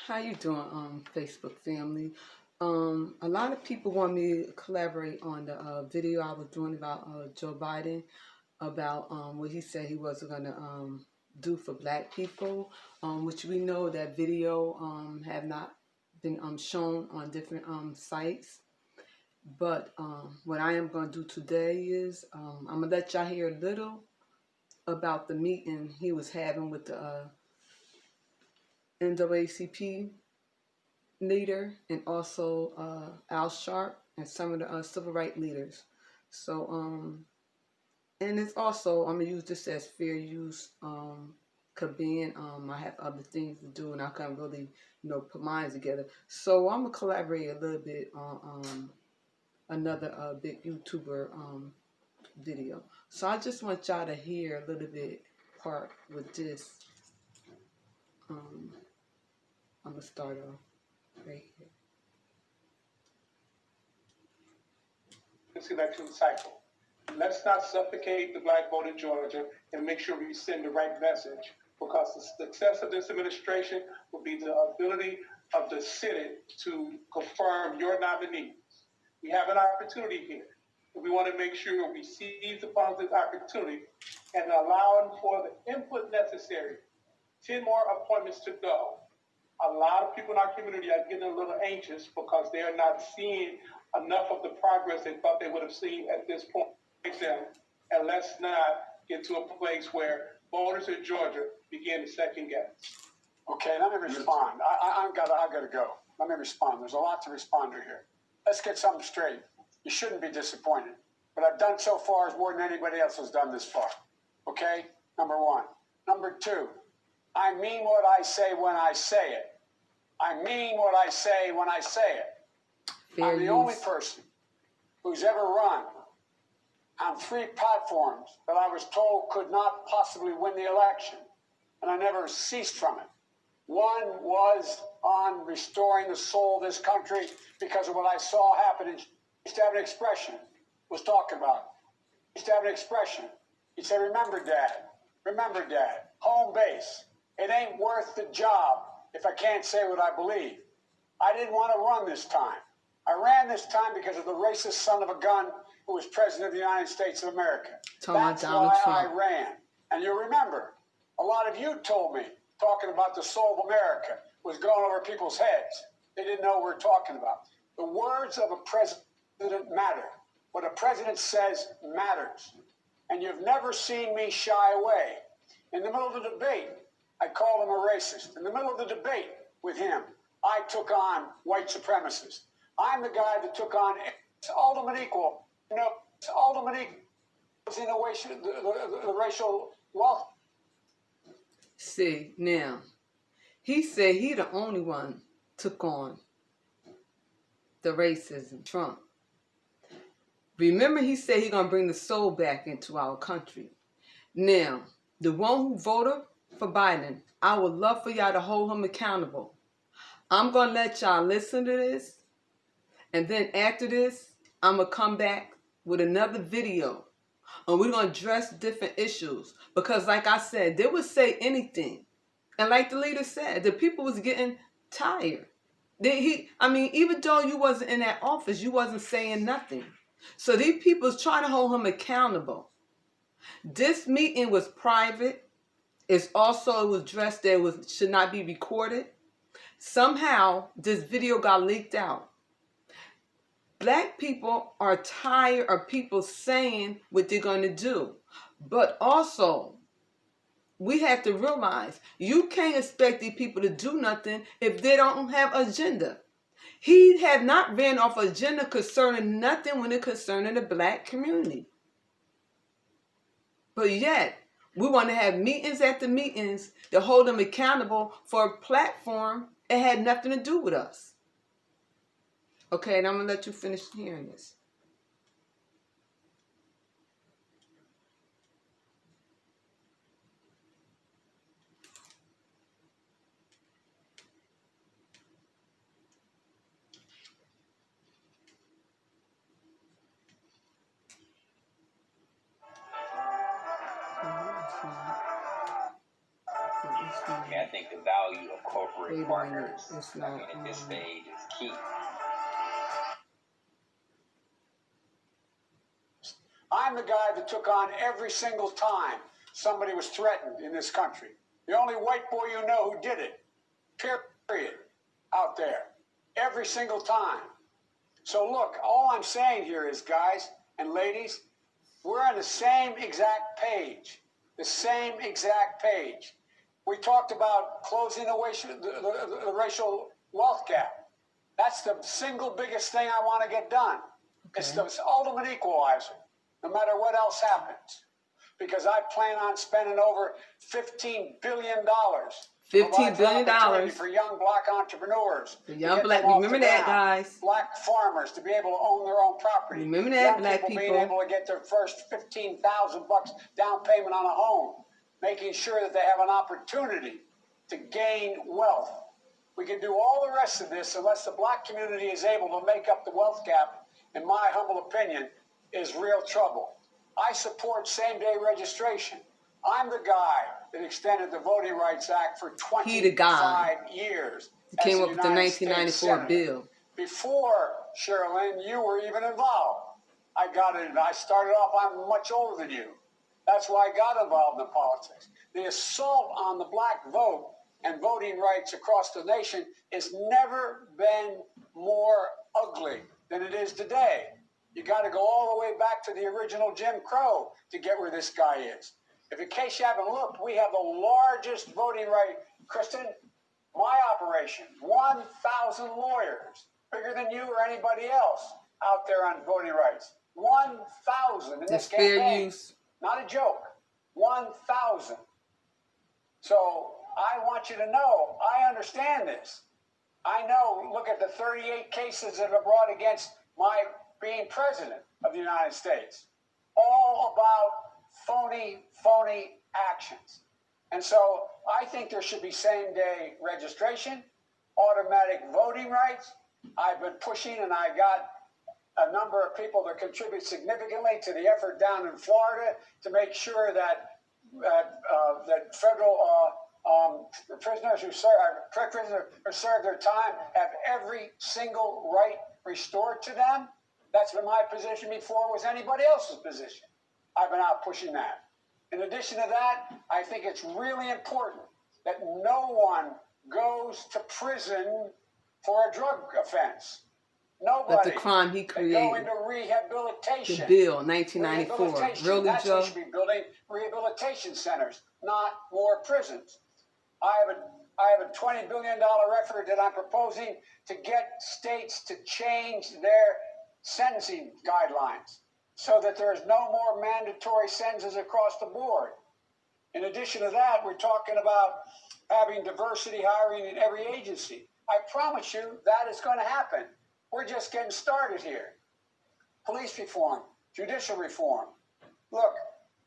How you doing, Facebook family? A lot of people want me to collaborate on the video I was doing about Joe Biden, about what he said he wasn't going to do for black people, which we know that video have not been shown on different sites. But what I am going to do today is I'm going to let y'all hear a little about the meeting he was having with the NAACP leader and also Al Sharp and some of the civil rights leaders. So, and it's also, I'm going to use this as fair use, being I have other things to do and I can't really, put mine together. So I'm going to collaborate a little bit on another big YouTuber video. So I just want y'all to hear a little bit part with this. I'm going to start off right here. This election cycle. Let's not suffocate the black vote in Georgia and make sure we send the right message, because the success of this administration will be the ability of the Senate to confirm your nominees. We have an opportunity here. We want to make sure we seize upon this opportunity and allow for the input necessary. 10 more appointments to go. A lot of people in our community are getting a little anxious because they are not seeing enough of the progress they thought they would have seen at this point. And let's not get to a place where voters in Georgia begin to second guess. Okay, let me respond. I gotta go. Let me respond. There's a lot to respond to here. Let's get something straight. You shouldn't be disappointed. What I've done so far is more than anybody else has done this far. Okay? Number one. Number two, I mean what I say when I say it. I mean what I say when I say it. I'm the only person who's ever run on 3 platforms that I was told could not possibly win the election, and I never ceased from it. One was on restoring the soul of this country because of what I saw happen. And used to have an expression, was talking about. Used to have an expression. He said, remember, Dad, home base. It ain't worth the job if I can't say what I believe. I didn't want to run this time. I ran this time because of the racist son of a gun who was president of the United States of America. That's why I ran. And you remember, a lot of you told me, talking about the soul of America was going over people's heads. They didn't know what we were talking about. The words of a president matter. What a president says matters. And you've never seen me shy away. In the middle of the debate, I called him a racist. In the middle of the debate with him, I took on white supremacists. I'm the guy that took on ultimate equal. Ultimate equal in the racial wealth. See, now, he said he the only one took on the racism, Trump. Remember, he said he gonna bring the soul back into our country. Now, the one who voted for Biden, I would love for y'all to hold him accountable. I'm gonna let y'all listen to this, and then after this, I'm gonna come back with another video, and we're gonna address different issues. Because like I said, they would say anything. And like the leader said, the people was getting tired. Even though you wasn't in that office, you wasn't saying nothing. So these people was trying to hold him accountable. This meeting was private. It was dressed that it should not be recorded. Somehow, this video got leaked out. Black people are tired of people saying what they're going to do. But also, we have to realize you can't expect these people to do nothing if they don't have agenda. He had not ran off agenda concerning nothing when it concerning the black community. But yet, we want to have meetings after meetings to hold them accountable for a platform that had nothing to do with us. Okay, and I'm going to let you finish hearing this. And I think the value of corporate Wait a minute. partners, It's I not. mean, at this stage is key. I'm the guy that took on every single time somebody was threatened in this country. The only white boy you know who did it, period, out there. Every single time. So look, all I'm saying here is, guys and ladies, we're on the same exact page. The same exact page. We talked about closing the racial wealth gap. That's the single biggest thing I want to get done. Okay. It's the ultimate equalizer, no matter what else happens. Because I plan on spending over $15 billion. $15 billion for young black entrepreneurs. The young black, remember that, guys. Black farmers to be able to own their own property. Remember that, young black people being able to get their first $15,000 down payment on a home, making sure that they have an opportunity to gain wealth. We can do all the rest of this unless the black community is able to make up the wealth gap, in my humble opinion, is real trouble. I support same-day registration. I'm the guy that extended the Voting Rights Act for 25 years. He came up with the 1994 bill. Before, Sherilyn, you were even involved. I got it. I started off, I'm much older than you. That's why I got involved in politics. The assault on the black vote and voting rights across the nation has never been more ugly than it is today. You got to go all the way back to the original Jim Crow to get where this guy is. If in case you haven't looked, we have the largest voting right, Kristen, my operation, 1,000 lawyers, bigger than you or anybody else out there on voting rights. 1,000 in this campaign. Not a joke. 1,000. So I want you to know, I understand this. I know, look at the 38 cases that are brought against my being president of the United States. All about phony actions. And so I think there should be same-day registration, automatic voting rights. I've been pushing, and I got a number of people that contribute significantly to the effort down in Florida to make sure that that federal prisoners who serve their time have every single right restored to them. That's been my position before it was anybody else's position. I've been out pushing that. In addition to that, I think it's really important that no one goes to prison for a drug offense. Nobody. But the crime he created. They go into rehabilitation. The bill, 1994. Really, That's Joe? We should be building rehabilitation centers, not more prisons. I have a $20 billion effort that I'm proposing to get states to change their sentencing guidelines so that there's no more mandatory sentences across the board. In addition to that, we're talking about having diversity hiring in every agency. I promise you that is going to happen. We're just getting started here. Police reform, judicial reform. Look,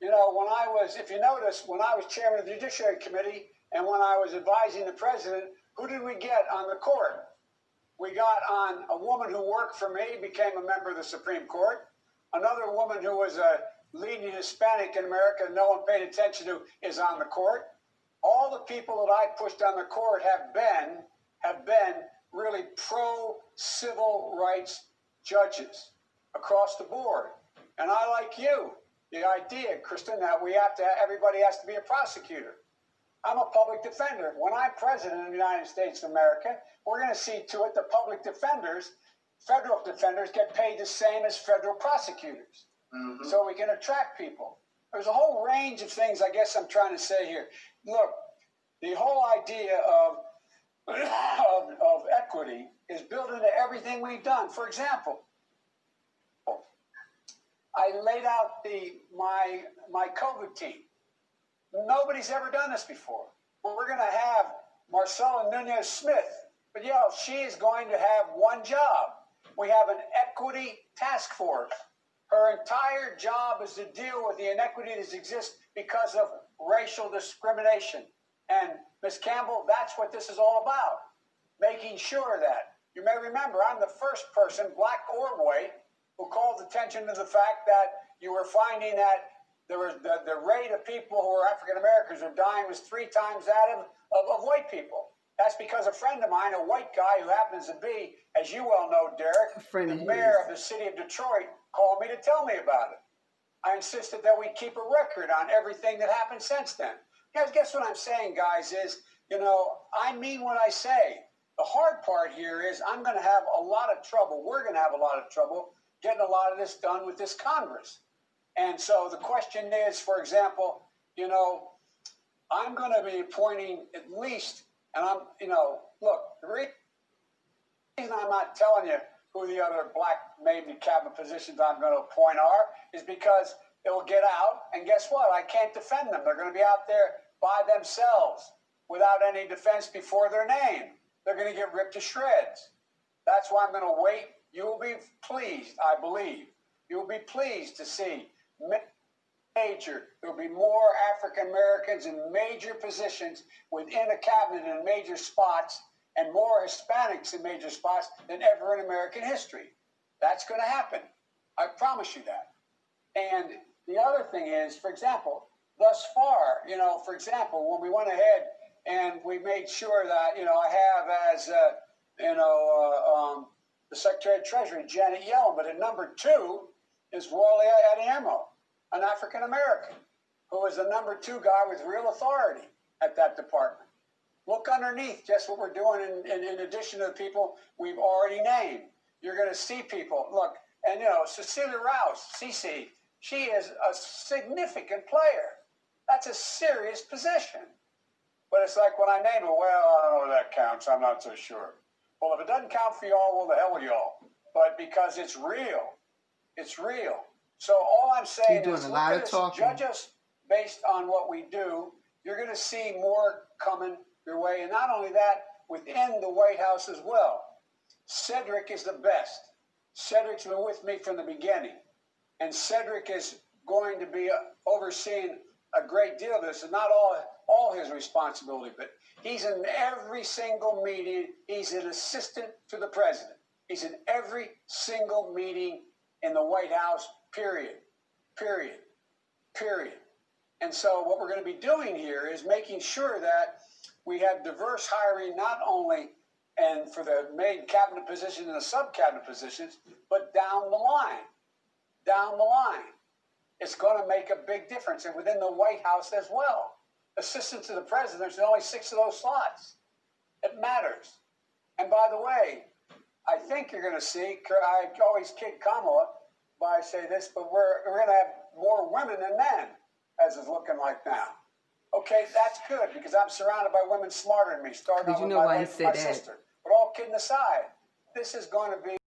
you know, if you notice, when I was chairman of the Judiciary Committee and when I was advising the president, who did we get on the court? We got on a woman who worked for me, became a member of the Supreme Court. Another woman who was a leading Hispanic in America no one paid attention to is on the court. All the people that I pushed on the court have been really pro-civil rights judges across the board. And I, like you, the idea, Kristen, that everybody has to be a prosecutor. I'm a public defender. When I'm president of the United States of America, we're going to see to it that public defenders, federal defenders, get paid the same as federal prosecutors. Mm-hmm. So we can attract people. There's a whole range of things I guess I'm trying to say here. Look, the whole idea of equity is built into everything we've done. For example, I laid out my COVID team. Nobody's ever done this before. Well, we're going to have Marcela Nunez-Smith, but she is going to have one job. We have an equity task force. Her entire job is to deal with the inequity that exists because of racial discrimination. And Ms. Campbell, that's what this is all about. Making sure that, you may remember, I'm the first person, black or white, who called attention to the fact that you were finding that the rate of people who are African Americans are dying was 3 times that of white people. That's because a friend of mine, a white guy who happens to be, as you well know, Derek, A friend the of mayor his. of the city of Detroit, called me to tell me about it. I insisted that we keep a record on everything that happened since then. Guess what I'm saying, guys, is, I mean what I say. The hard part here is I'm going to have a lot of trouble. We're going to have a lot of trouble getting a lot of this done with this Congress. And so the question is, for example, I'm going to be appointing at least, and look, the reason I'm not telling you who the other black maybe cabinet positions I'm going to appoint are is because it will get out, and guess what? I can't defend them. They're going to be out there by themselves without any defense before their name. They're going to get ripped to shreds. That's why I'm going to wait. You will be pleased, I believe. You will be pleased to see there will be more African Americans in major positions within a cabinet in major spots and more Hispanics in major spots than ever in American history. That's going to happen. I promise you that. And the other thing is, for example, thus far, for example, when we went ahead and we made sure that, I have as, the Secretary of Treasury, Janet Yellen, but at number 2 is Wally Adeyemo, an African American, who is the number 2 guy with real authority at that department. Look underneath just what we're doing in addition to the people we've already named. You're going to see people, look, and Cecilia Rouse, Cece, she is a significant player. That's a serious position. But it's like when I name it, well, I don't know if that counts. I'm not so sure. Well, if it doesn't count for y'all, well, the hell with y'all. But because it's real. It's real. So all I'm saying You're is doing a look lot at of us, talking. judge us based on what we do. You're going to see more coming your way. And not only that, within the White House as well. Cedric is the best. Cedric's been with me from the beginning. And Cedric is going to be overseeing a great deal of this. And not all his responsibility, but he's in every single meeting. He's an assistant to the president. He's in every single meeting in the White House, period. And so what we're going to be doing here is making sure that we have diverse hiring, not only and for the main cabinet position and the sub-cabinet positions, but down the line. It's going to make a big difference, and within the White House as well. Assistant to the president, there's only 6 of those slots. It matters. And by the way, I think you're going to see, I always kid Kamala by say this, but we're going to have more women than men, as it's looking like now. Okay, that's good, because I'm surrounded by women smarter than me, starting Did out you with know my why he wife and said my that? sister. But all kidding aside, this is going to be